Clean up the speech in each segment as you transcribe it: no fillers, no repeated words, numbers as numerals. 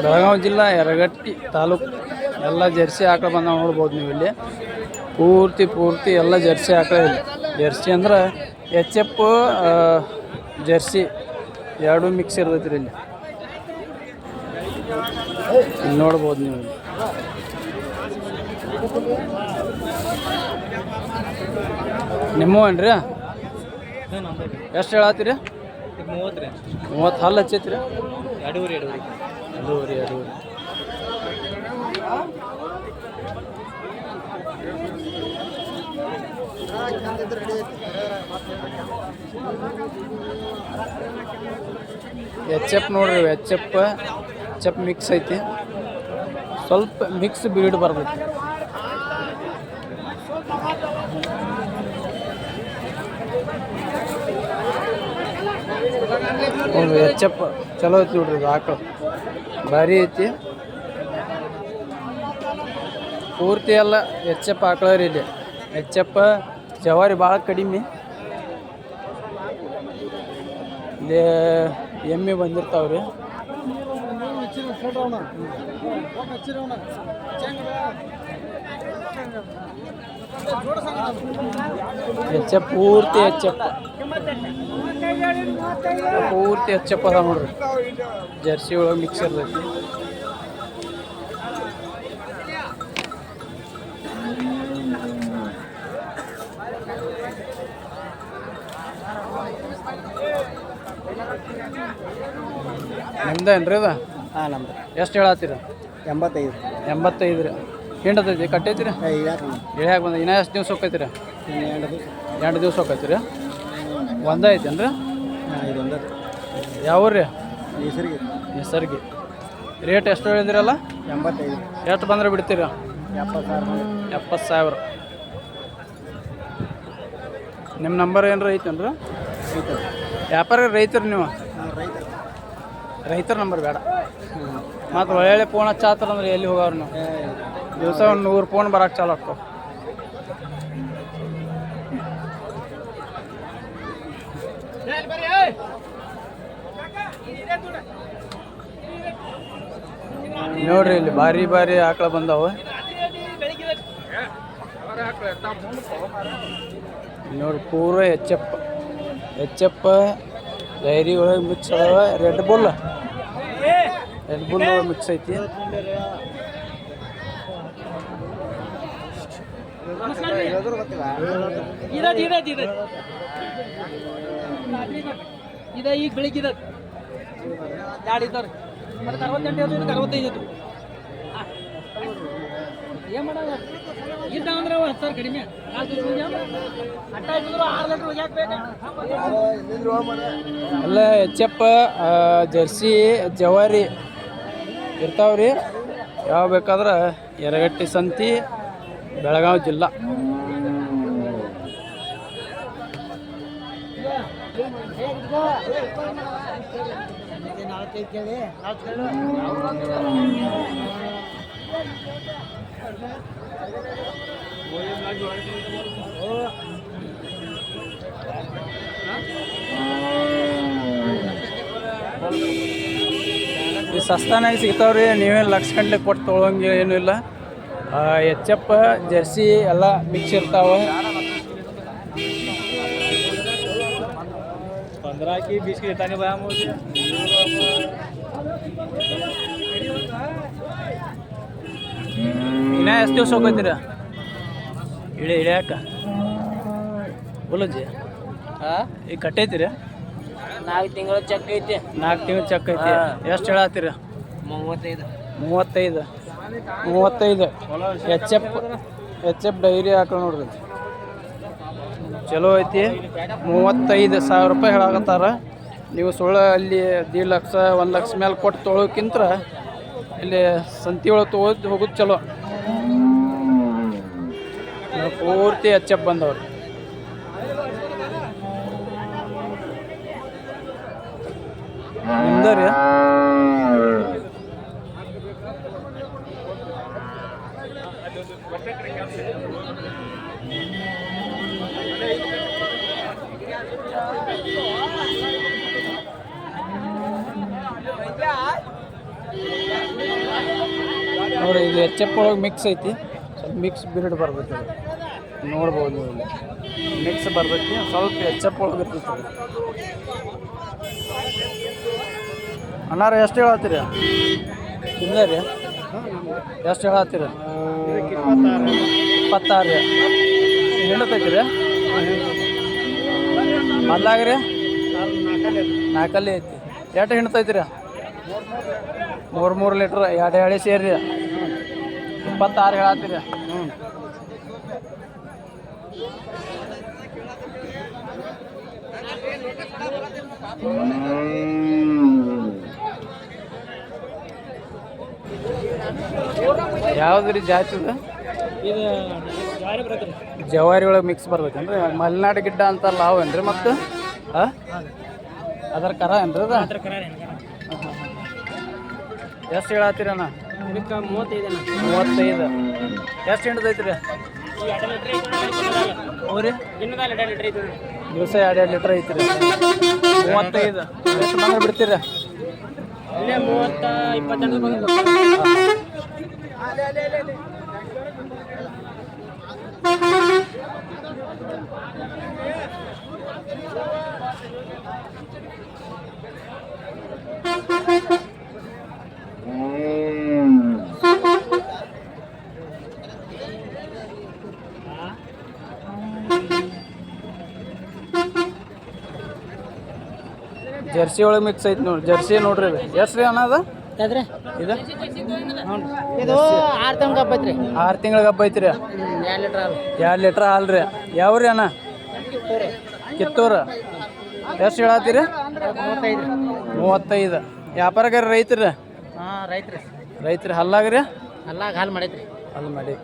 ಬೆಳಗಾವಿ ಜಿಲ್ಲಾ ಯರಗಟ್ಟಿ ತಾಲೂಕು ಎಲ್ಲ ಜರ್ಸಿ ಆಕಳ ಬಂದ ನೋಡ್ಬೋದು ನೀವು ಇಲ್ಲಿ ಪೂರ್ತಿ ಎಲ್ಲ ಜರ್ಸಿ ಆಕಳ ಇಲ್ಲಿ. ಜರ್ಸಿ ಅಂದ್ರೆ ಎಚ್ ಎಫ್ ಜರ್ಸಿ ಎರಡೂ ಮಿಕ್ಸ್ ಇರ್ತೈತಿ ಇಲ್ಲಿ ನೋಡ್ಬೋದು ನೀವು. ನಿಮ್ಮವೇನ್ರಿ? ಎಷ್ಟು ಹೇಳತ್ತೀರಿ? 30 ಹಲ್ಲು ಹಚ್ಚೈತ್ರಿ? ಎರಡೂವರೆ. ಎಚ್ ಎಫ್ ನೋಡ್ರಿ, ಎಚ್ ಎಫ್ ಮಿಕ್ಸ್ ಐತಿ, ಸ್ವಲ್ಪ ಮಿಕ್ಸ್ ಬೀಡ್ ಬರ್ತೈತಿ. ನೋಡ್ರಿ ಎಚ್ ಎಫ್ ಚಲೋ ಐತಿ ನೋಡ್ರಿ, ಇದು ಆಕಳು ಭಾರಿ ಐತಿ. ಪೂರ್ತಿ ಎಲ್ಲ ಎಚ್ ಎಫ್ ಆಕಳ್ರಿ ಇಲ್ಲಿ. ಎಚ್ ಎಫ್ ಜವಾರಿ ಭಾಳ ಕಡಿಮೆ. ಇಲ್ಲಿ ಎಮ್ಮೆ ಬಂದಿರ್ತಾವ್ರಿ. ಎಚ್ ಎಫ್ ಪೂರ್ತಿ ಎಚ್ ಎಫ್ ಅದ ನೋಡ್ರಿ. ಜರ್ಸಿ ಒಳಗೆ ಮಿಕ್ಸ್ ಇರ್ತೈತಿ. ನಿಮ್ದೇನ್ರಿ ಅದ? ಹಾಂ ನಮ್ದು. ಎಷ್ಟು ಹೇಳತ್ತೀರ? 85 ರೀ. ಹಿಂಡತೈತಿ ಕಟ್ಟೈತಿರಿ? ಇಳ್ಯಾಕೆ ಬಂದ. ಇನ್ನೂ ಎಷ್ಟು ದಿವ್ಸ ಹೋಗ್ತೈತಿ ರೀ? 2 ದಿವ್ಸ ಹೋಗ್ತೈತಿ ರೀ. ಒಂದೇ ಐತೇನ್ರಿ? ಯಾವ ರೀ? ಹೆಸರಿಗೆ. ರೇಟ್ ಎಷ್ಟು ಹೇಳಿದಿರಲ್ಲ? 85. ಎಷ್ಟು ಬಂದ್ರೆ ಬಿಡ್ತೀರ? 70,000. ನಿಮ್ಮ ನಂಬರ್ ಏನಾರ ಐತೇನ್ರಿ? ವ್ಯಾಪಾರ ರೈತರು ನೀವು? ರೈತರ ನಂಬರ್ ಬೇಡ. ಮತ್ತು ಒಳ್ಳೆ ಫೋನ್ ಹಚ್ಚಾತಾರಂದ್ರೆ ಎಲ್ಲಿ ಹೋಗವ್ರು ನೀವು? ದಿವಸ ಒಂದು 100 ಫೋನ್ ಬರಕ್ಕೆ ಚಾಲು ಆಗ್ತಾವ. ನೋಡ್ರಿ ಇಲ್ಲಿ ಭಾರಿ ಆಕಳ ಬಂದಾವ ನೋಡ್ರಿ. ಪೂರ ಎಚ್ ಎಫ್ ಡೈರಿ ಒಳಗೆ ಮಿಕ್ಸ್ ಅದಾವ. ರೆಡ್ ಬುಲ್ ಒಳಗೆ ಮಿಕ್ಸ್ ಐತಿ. ಈಗ ಬೆಳಿಗ್ಗೆ 2 ಇದ್ದವ್ರಿ. ಮತ್ತೆ 68 65 ಏನು ಮಾಡೋದು? ಇದ್ದ ಅಂದ್ರೆ 10,000 ಕಡಿಮೆ. 4 ಎಲ್ಲ ಎಚ್ ಎಫ್ ಜರ್ಸಿ ಜವಾರಿ ಇರ್ತಾವ್ರಿ. ಯಾವ ಬೇಕಾದ್ರೆ ಯರಗಟ್ಟಿ ಸಂತಿ, ಬೆಳಗಾವಿ ಜಿಲ್ಲಾ. ಈ ಸಸ್ತಾನಾಗಿ ಸಿಗ್ತಾವ್ರಿ. ನೀವೇನು ಲಕ್ಷ ಗಂಟೆ ಕೊಟ್ಟು ತೊಗೊಳಂಗೆ ಏನೂ ಇಲ್ಲ. ಎಚ್ ಎಫ್ ಜರ್ಸಿ ಎಲ್ಲ ಮಿಕ್ಸ್ ಇರ್ತಾವೆ. 15 की 20 की देता नहीं भाई मुझे. ಇನ್ನ ಎಷ್ಟು ದಿವಸ ಹೋಗ್ತೀರ ಇಳ್ಯಾಕ? ಬೋಲಜಿ ಈಗ ಕಟ್ಟೈತಿರ? 4 ತಿಂಗಳು ಚೆಕ್ ಐತಿ. 4 ತಿಂಗಳು ಚೆಕ್ ಐತಿ. ಎಷ್ಟು ಹೇಳತ್ತೀರ? 35. ಎಚ್ ಎಫ್ ಡೈರಿ ಹಾಕಿ ನೋಡ್ರಿ, ಚಲೋ ಐತಿ. 35,000 ರೂಪಾಯಿ ಹೇಳಾಕತ್ತಾರ. ನೀವು ಸುಳ್ಳು ಅಲ್ಲಿ 1.5 ಲಕ್ಷ 1 ಲಕ್ಷ ಮೇಲೆ ಕೊಟ್ಟು ತೊಳೋಕ್ಕಿಂತ ಇಲ್ಲಿ ಸಂತಿ ಒಳಗೆ ತೊಗೊಳೋದು ಹೋಗೋದು ಚಲೋ. ಪೂರ್ತಿ ಎಚ್ ಎಫ್ ಬಂದವ್ರಿ. ನಿಮ್ದ ರೀ? ನೋಡಿರಿ ಇದು ಎಚ್ ಎಫ್ ಒಳಗೆ ಮಿಕ್ಸ್ ಐತಿ, ಸ್ವಲ್ಪ ಮಿಕ್ಸ್ ಬ್ರೀಡ್ ಬರ್ತೈತಿ ಅದು. ನೋಡ್ಬೋದು ನೀವು ಇಲ್ಲಿ ಮಿಕ್ಸ್ ಬರ್ತೈತಿ, ಸ್ವಲ್ಪ ಎಚ್ ಎಫ್ ಒಳಗೆ ಇರ್ತೈತಿ ಅದು. ಅಣ್ಣಾರ ಎಷ್ಟು ಹೇಳತ್ತೀರಿ? ಇಲ್ಲ ರೀ, ಎಷ್ಟು ಹೇಳತ್ತೀರಿ? 26 ರೀ. ಹಿಂಡತೈತಿ ರೀ ಅಲ್ಲಾಗ ರೀ 4 ಐತಿ. ಎಷ್ಟು ಹಿಂಡ್ತೈತಿ ರೀ? 3 ಲೀಟ್ರ್ 2 ಎಳೆ ಸೇರಿ 26 ಹೇಳತ್ತೀರಿ. ಯಾವ್ದು ರೀ ಜಾತಿ ಇದು? ಇದು ಜಾರಿ ಬರುತ್ತೆ ಜವಾರಿ ಒಳಗೆ ಮಿಕ್ಸ್ ಬರ್ತೈತೇನ್ರಿ? ಮಲೆನಾಡು ಗಿಡ್ಡ ಅಂತಾರಲ್ಲ ಅವೇನ್ರಿ? ಮತ್ತು ಅದರ ಕರ ಏನ್ರಿ ಅದು? ಮಾತ್ರ ಕರಾರ ಎಷ್ಟು ಹೇಳತ್ತೀರಣ್ಣ? ಇದಕ್ಕೆ 35 35. ಎಷ್ಟು ಹಿಂಡ್ತೈತ್ರಿ? ಅವ್ರಿ ದಿನದಲ್ಲಿ 2 ಲೀಟ್ರ್ ಐತಿ. ದಿವಸ 2 ಲೀಟ್ರ್ ಐತ್ರಿ. 35. ಎಷ್ಟು ಬಂದ್ರೆ ಬಿಡ್ತೀರಿ? ಇಲ್ಲೇ 30-28 ಬಂದು ಜರ್ಸಿ ಒಳಗೆ ಮಿಕ್ಸ್ ಐತಿ ನೋಡಿ. ಜರ್ಸಿ ನೋಡ್ರಿ ಇದು ಎಷ್ಟು ರೀ ಅಣ್ಣ ಅದು? ಯಾವ್ದ್ರಿ ಇದು ಇದು 6 ತಿಂಗಳ ಹಬ್ಬ ಐತ್ರಿ. 6 ತಿಂಗಳಿಗೆ ಹಬ್ಬ ಐತ್ರಿ. 2 ಲೀಟ್ರ್ ಹಾಲು. 2 ಲೀಟ್ರ್ ಹಾಲು ರೀ. ಯಾವ್ರಿ ಅಣ್ಣ? ಕಿತ್ತೂರು. ಎಷ್ಟು ಹೇಳತ್ತೀರಿ? 35. ವ್ಯಾಪಾರಗಾರ ರೈತರು? ಹಾಂ ರೈತ್ರಿ. ರೈತರು ಹಲ್ಲಾಗ್ರಿ? ಅಲ್ಲಾಗ ಹಾಲು ಮಾಡೈತ್ರಿ. ಅಲ್ಲಿ ಮಾಡಿ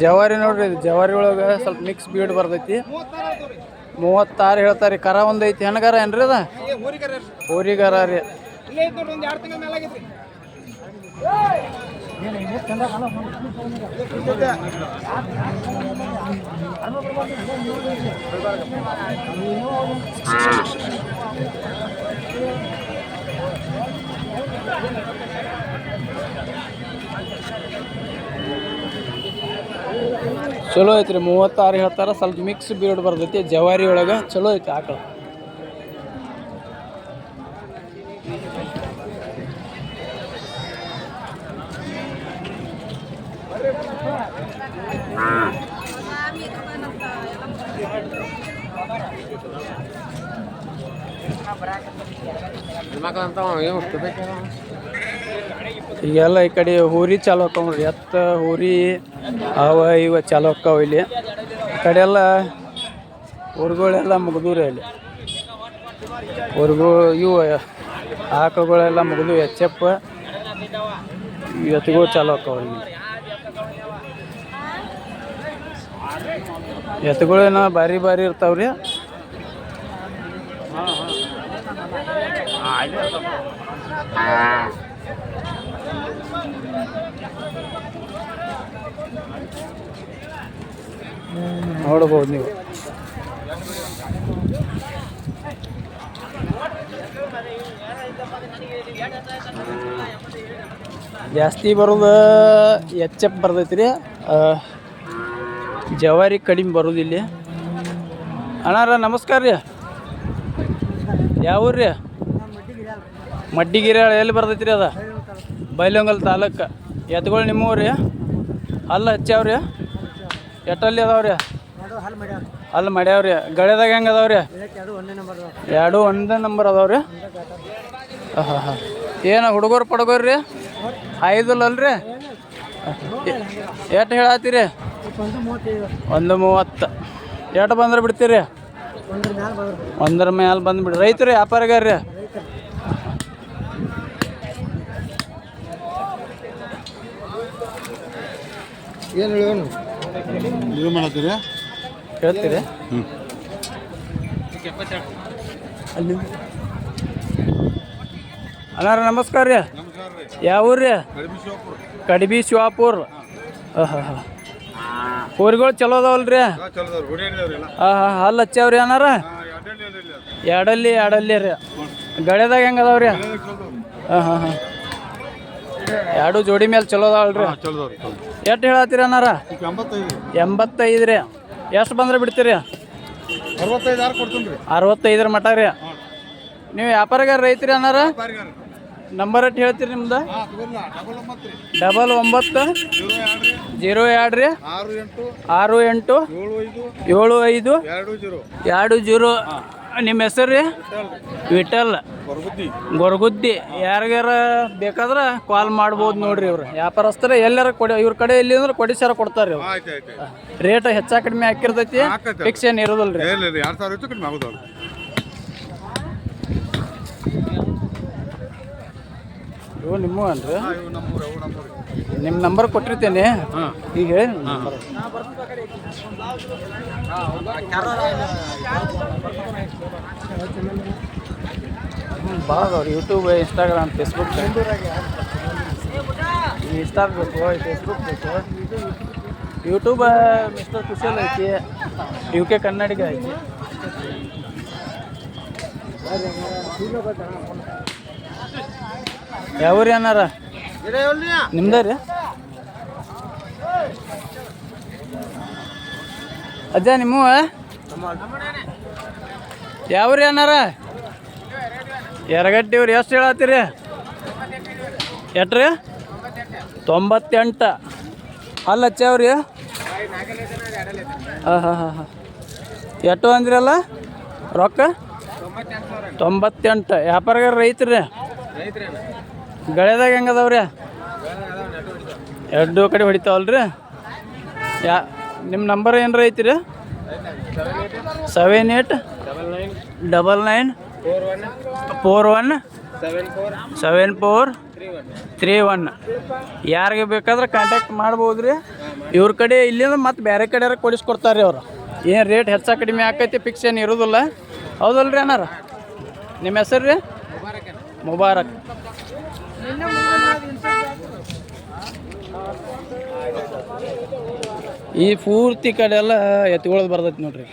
ಜವಾರಿ ನೋಡ್ರಿ. ಇದು ಜವಾರಿ ಒಳಗೆ ಸ್ವಲ್ಪ ಮಿಕ್ಸ್ ಬೀಡ್ ಬರ್ತೈತಿ. 36 ಹೇಳ್ತಾರೆ. ಕರ ಒಂದು ಐತಿ. ಹೆಣ್ಗಾರ ಏನ್ರಿ ಅದ? ಹೋರಿಗಾರ ರೀ. ಚಲೋ ಐತ್ರಿ. 36 ಹೇಳ್ತಾರ. ಸ್ವಲ್ಪ ಮಿಕ್ಸ್ ಬೀಡ್ ಬರ್ತೈತಿ. ಜವಾರಿ ಒಳಗೆ ಚಲೋ ಐತಿ ಆಕಳ. ಈಗೆಲ್ಲ ಈ ಕಡೆ ಹೋರಿ ಚಾಲು ಆಕಾವ ನೋಡ್ರಿ. ಎತ್ತ ಹೋರಿ ಅವ ಇವ ಚಾಲು ಆಕಾವ ಇಲ್ಲಿ. ಈ ಕಡೆ ಎಲ್ಲ ಊರುಗಳೆಲ್ಲ ಮುಗಿದೂರಿ. ಅಲ್ಲಿ ಊರುಗಳು ಇವು ಆಕಳುಗಳೆಲ್ಲ ಮುಗಿದು. ಎಚ್ ಎಫ್ ಎತ್ತುಗಳು ಚಾಲು ಆಕಾವ. ಇಲ್ಲಿ ಎತ್ತುಗಳೇನ ಭಾರಿ ಭಾರಿ ಇರ್ತಾವ್ರಿ. ನೋಡ್ಬೋದು ನೀವು. ಜಾಸ್ತಿ ಬರೋದು ಎಚ್ ಎಫ್ ಬರ್ತೈತಿ ರೀ. ಜವಾರಿ ಕಡಿಮೆ ಬರೋದು ಇಲ್ಲಿ. ಅಣ್ಣಾರ ನಮಸ್ಕಾರ ರೀ. ಯಾವ ಊರು ರೀ? ಮಡ್ಡಿಗಿರಿ. ಎಲ್ಲಿ ಬರ್ತೈತಿ ರೀ? ಅದ ಬೈಲಹೊಂಗಲ ತಾಲೂಕು. ಎತ್ತುಗಳು ನಿಮ್ಮವು ರೀ? ಅಲ್ಲ ಹಚ್ಚಾವ್ರಿ? ಎಟ್ಟಲ್ಲಿ ಅದಾವ್ರಿ? ಅಲ್ಲಿ ಮಾಡ್ಯಾವ್ರಿ. ಗಳೆದಾಗ ಹೆಂಗೆ ಅದಾವ್ರಿ? 2 ಒಂದೇ ನಂಬರ್ ಅದಾವ್ರಿ. ಹಾಂ. ಏನು ಹುಡುಗರು ಪಡ್ಗೋರಿ ರೀ? 5 ಅಲ್ರಿ? ಎಷ್ಟು ಹೇಳತ್ತೀರಿ? 130. ಎಷ್ಟು ಬಂದ್ರೆ ಬಿಡ್ತೀರಿ? 1 ಮೇಲೆ ಬಂದ್ಬಿಡ್ರಿ. ರೈತರು ವ್ಯಾಪಾರಗಾರ ರೀ? ಏನು ಹೇಳೋಣ? ನೀವು ಮಾಡತ್ತೀರಿ? ಹೇಳ್ತೀರಿ ಅಲ್ಲಿ ಅಣ್ಣಾರ ನಮಸ್ಕಾರ ರೀ. ಯಾವ ಊರು ರೀ? ಕಡ್ಬಿ ಶಿವಾಪುರ. ಹಾಂ ಹಾಂ ಊರುಗಳು ಚಲೋ ಅದಾವಲ್ರಿ? ಹಾಂ ಹಾಂ ಹಲ್ಲು ಹಚ್ಚಾವ್ರಿ ಅಣ್ಣಾರ? ಎರಡಲ್ಲಿ ರೀ. ಗಳೆದಾಗ ಹೆಂಗೆ ಅದಾವ್ರಿ? ಹಾಂ ಹಾಂ ಹಾಂ ಎರಡು ಜೋಡಿ ಮೇಲೆ ಚಲೋ ಅದಾವಲ್ರಿ? ಎಷ್ಟು ಹೇಳತ್ತೀರಿ ಅಣ್ಣಾರ? 85 ರೀ. ಎಷ್ಟು ಬಂದ್ರೆ ಬಿಡ್ತೀರಿ? 65 ಮಟ ರೀ. ನೀವು ವ್ಯಾಪಾರಗಾರ ರೈತ್ರಿ ಅಣ್ಣಾರ? ನಂಬರ್ ಎಷ್ಟು ಹೇಳ್ತೀರಿ ನಿಮ್ದು? 99 02 ರೀ 68 75 20. ನಿಮ್ಮ ಹೆಸರು ರೀ? ವಿಠಲ್ ಗೊರಗುದ್ದಿ. ಯಾರಿಗಾರ ಬೇಕಾದ್ರೆ ಕಾಲ್ ಮಾಡ್ಬೋದು ನೋಡ್ರಿ. ಇವ್ರು ವ್ಯಾಪಾರಸ್ಥರ ಎಲ್ಲಾರ ಕೊಡಿ, ಇವ್ರ ಕಡೆ ಎಲ್ಲಿ ಅಂದ್ರೆ ಕೊಡಿಸಾರ ಕೊಡ್ತಾರೆ. ರೇಟ್ ಹೆಚ್ಚಾ ಕಡಿಮೆ ಹಾಕಿರ್ತೈತಿ, ಫಿಕ್ಸ್ ಏನು ಇರೋದಿಲ್ಲ ರೀ. ಇವು ನಿಮ್ಮ ಅನ್ರಿ? ನಿಮ್ಮ ನಂಬರ್ ಕೊಟ್ಟಿರ್ತೇನೆ ಈಗ ಹೇಳಿ. ಭಾಳ ಅದಾವ್ರಿ. YouTube, Instagram, Facebook. ಇನ್ಸ್ಟಾ ಬೇಕು, ಫೇಸ್ಬುಕ್ ಬೇಕು. ಯೂಟ್ಯೂಬ್ ಮಿಸ್ಟರ್ ಕುಶಲ್ ಐತಿ, UK ಕನ್ನಡಿಗ ಐತಿ. ಯಾವ ರೀ ಅನ್ನಾರ? ನಿಮ್ದ ರೀ? ಅಜ್ಜ ನಿಮ್ಮ ಯಾವ ರೀ ಅನ್ನಾರ? ಎರಗಟ್ಟಿವ್ರಿ. ಎಷ್ಟು ಹೇಳತ್ತೀರಿ? ಎಷ್ಟು ರೀ? 98. ಅಲ್ಲ ಹಚ್ಚಾವ್ರಿ? ಹಾಂ ಹಾಂ ಹಾಂ ಹಾಂ ಎಷ್ಟು ಅಂದ್ರಲ್ಲ ರೊಕ್ಕ? 98. ವ್ಯಾಪಾರಗಾರ ರೈತ್ರಿ? ಗಳೆದಾಗ ಹೆಂಗೆ ಅದಾವ್ರಿ? ಎರಡು ಕಡೆ ಹೊಡಿತಾವಲ್ರಿ? ನಿಮ್ಮ ನಂಬರ್ ಏನಾರ ಐತಿರಿ? 78 99 41 74 31. ಯಾರಿಗೆ ಬೇಕಾದ್ರೆ ಕಾಂಟ್ಯಾಕ್ಟ್ ಮಾಡ್ಬೋದು ರೀ. ಇವ್ರ ಕಡೆ ಇಲ್ಲಿಂದ ಮತ್ತು ಬೇರೆ ಕಡೆ ಕೊಡಿಸ್ಕೊಡ್ತಾರೆ ರೀ ಅವರು. ಏನು ರೇಟ್ ಹೆಚ್ಚು ಕಡಿಮೆ ಆಕೈತಿ, ಫಿಕ್ಸ್ ಏನು ಇರೋದಿಲ್ಲ. ಹೌದಲ್ಲ ರೀ ಅಣ್ಣಾರ? ನಿಮ್ಮ ಹೆಸರು ರೀ? ಮುಬಾರಕ್. ಈ ಪೂರ್ತಿ ಕಡೆ ಎಲ್ಲ ಎತ್ತುಗಳದ್ದು ಬರ್ತೈತಿ ನೋಡ್ರಿ.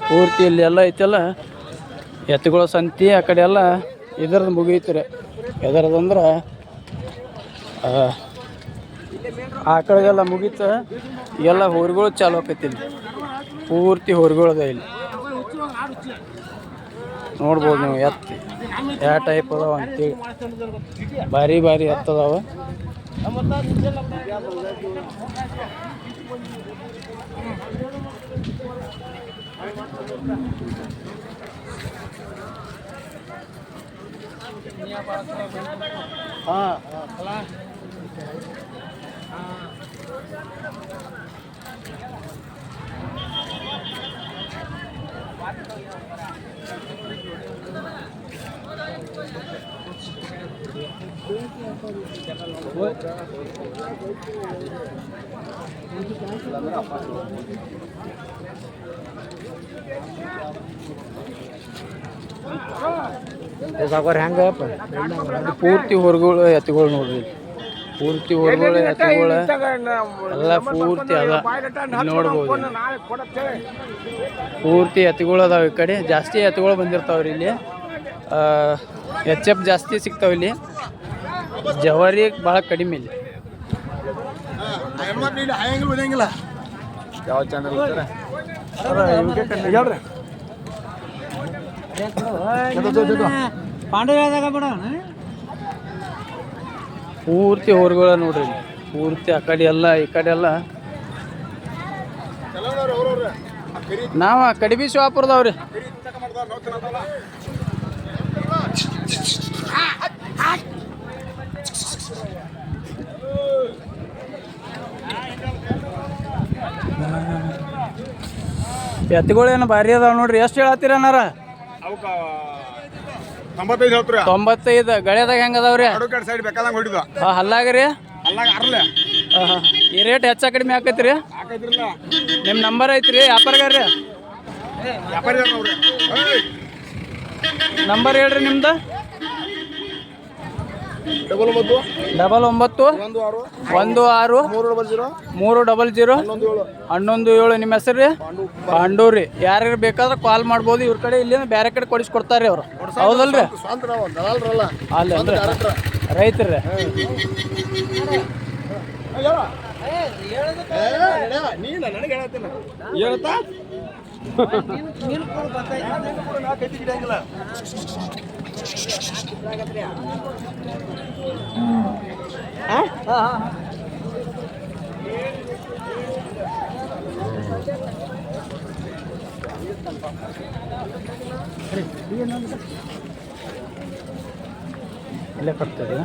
ಪೂರ್ತಿ ಇಲ್ಲಿ ಎಲ್ಲ ಐತಲ್ಲ ಎತ್ತುಗಳ ಸಂತಿ. ಆ ಕಡೆ ಎಲ್ಲ ಇದರದ್ದು ಮುಗೀತು ರೀ. ಎದರದಂದ್ರೆ ಆ ಕಡೆಗೆಲ್ಲ ಮುಗೀತು. ಎಲ್ಲ ಹೋರಿಗಳು ಚಾಲು ಆಕೈತಿ ಇಲ್ಲಿ. ಪೂರ್ತಿ ಹೋರಿಗಳದ ಇಲ್ಲಿ ನೋಡ್ಬೋದು ನೀವು. ಎತ್ತು ಯಾವ ಟೈಪ್ ಅದಾವ ಅಂತೇಳಿ ಭಾರಿ ಎತ್ತದಾವ. ಹಾಂ ಹೆಂಗಪ್ಪ ಪೂರ್ತಿ ಹೊರಗಳು ಎತ್ತುಗಳು ನೋಡ್ರಿ. ಪೂರ್ತಿ ಹೊರಗಳು ಎತ್ತುಗಳು ಎಲ್ಲ ಪೂರ್ತಿ ಅದ ನೋಡ್ಬೋದು. ಪೂರ್ತಿ ಎತ್ತುಗಳು ಅದಾವ. ಈ ಕಡೆ ಜಾಸ್ತಿ ಎತ್ತುಗಳು ಬಂದಿರ್ತಾವ್ರಿ. ಇಲ್ಲಿ HF ಜಾಸ್ತಿ ಸಿಗ್ತಾವ. ಇಲ್ಲಿ ಜವಾರಿ ಭಾಳ ಕಡಿಮೆ. ಇಲ್ಲಿ ಯಾವ ಚಾನಲ್ ಪೂರ್ತಿ ಹೊರಗಳ ನೋಡ್ರಿ. ಪೂರ್ತಿ ಆ ಕಡೆ ಎಲ್ಲ ಈ ಕಡೆ ಎಲ್ಲ ನಾವು ಕಡಿಬಿ ಶಿವಾಪುರದವ್ರಿ. ಎತ್ತುಗಳೇನು ಭಾರಿ ಅದಾವ ನೋಡ್ರಿ. ಎಷ್ಟು ಹೇಳತ್ತೀರ ಅನ್ನಾರ? 95. ಗಳೆದಾಗ ಹೆಂಗೆ ಅದಾವ್ರಿ? ಹಲ್ಲಾಗ್ರಿ? ಈ ರೇಟ್ ಹೆಚ್ಚ ಕಡಿಮೆ ಆಕೈತ್ರಿ? ನಿಮ್ಮ ನಂಬರ್ ಐತ್ರಿ ವ್ಯಾಪಾರಗಾರ್ರಿ? ನಂಬರ್ ಹೇಳ್ರಿ ನಿಮ್ದು. 99 16 300 11 ನಿಮ್ಮ ಹೆಸರು ರೀ? ಪಾಂಡೂರಿ. ಯಾರ್ಯಾರು ಬೇಕಾದ್ರೆ ಕಾಲ್ ಮಾಡ್ಬೋದು. ಇವ್ರ ಕಡೆ ಇಲ್ಲಿಂದ ಬೇರೆ ಕಡೆ ಕೊಡಿಸ್ಕೊಡ್ತಾರೆ ಅವ್ರು, ಹೌದಲ್ರಿ? ಅಲ್ಲ ಅಂದ್ರೆ ರೈತರು ಇಲ್ಲೇ ಕಟ್ತೀರಿ.